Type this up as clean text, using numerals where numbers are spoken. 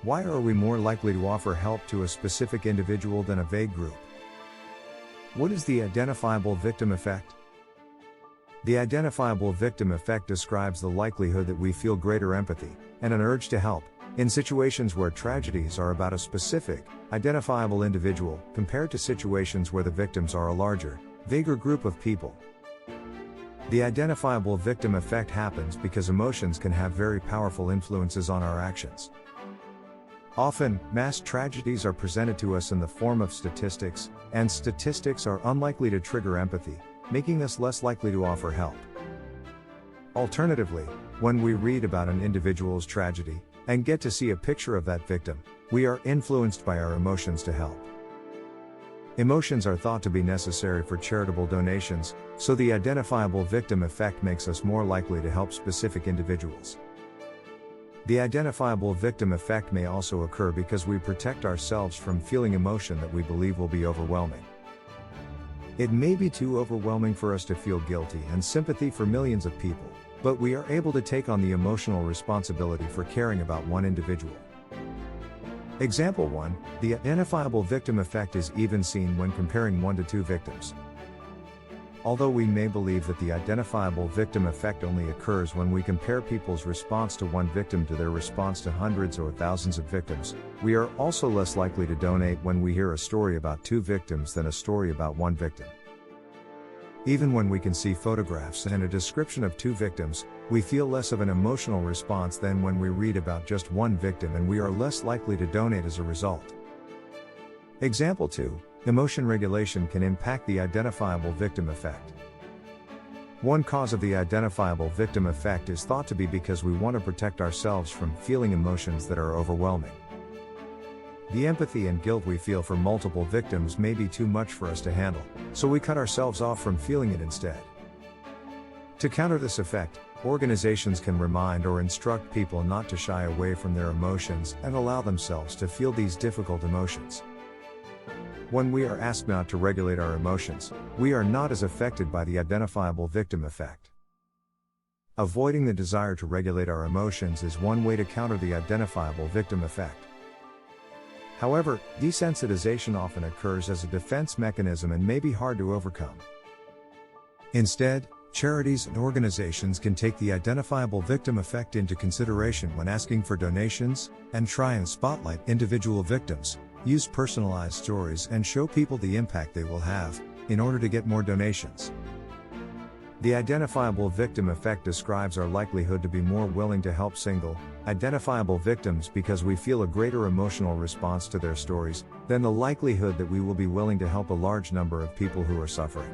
Why are we more likely to offer help to a specific individual than a vague group? What is the identifiable victim effect? The identifiable victim effect describes the likelihood that we feel greater empathy and an urge to help in situations where tragedies are about a specific, identifiable individual, compared to situations where the victims are a larger, vaguer group of people. The identifiable victim effect happens because emotions can have very powerful influences on our actions. Often, mass tragedies are presented to us in the form of statistics, and statistics are unlikely to trigger empathy, making us less likely to offer help. Alternatively, when we read about an individual's tragedy, and get to see a picture of that victim, we are influenced by our emotions to help. Emotions are thought to be necessary for charitable donations, so the identifiable victim effect makes us more likely to help specific individuals. The identifiable victim effect may also occur because we protect ourselves from feeling emotion that we believe will be overwhelming. It may be too overwhelming for us to feel guilty and sympathy for millions of people, but we are able to take on the emotional responsibility for caring about one individual. Example 1, the identifiable victim effect is even seen when comparing 1 to 2 victims. Although we may believe that the identifiable victim effect only occurs when we compare people's response to one victim to their response to hundreds or thousands of victims, we are also less likely to donate when we hear a story about 2 victims than a story about 1 victim. Even when we can see photographs and a description of 2 victims, we feel less of an emotional response than when we read about just 1 victim, and we are less likely to donate as a result. Example 2, emotion regulation can impact the identifiable victim effect. One cause of the identifiable victim effect is thought to be because we want to protect ourselves from feeling emotions that are overwhelming. The empathy and guilt we feel for multiple victims may be too much for us to handle, so we cut ourselves off from feeling it instead. To counter this effect, organizations can remind or instruct people not to shy away from their emotions and allow themselves to feel these difficult emotions. When we are asked not to regulate our emotions, we are not as affected by the identifiable victim effect. Avoiding the desire to regulate our emotions is one way to counter the identifiable victim effect. However, desensitization often occurs as a defense mechanism and may be hard to overcome. Instead, charities and organizations can take the identifiable victim effect into consideration when asking for donations, and try and spotlight individual victims, use personalized stories, and show people the impact they will have, in order to get more donations. The identifiable victim effect describes our likelihood to be more willing to help single, identifiable victims because we feel a greater emotional response to their stories, than the likelihood that we will be willing to help a large number of people who are suffering.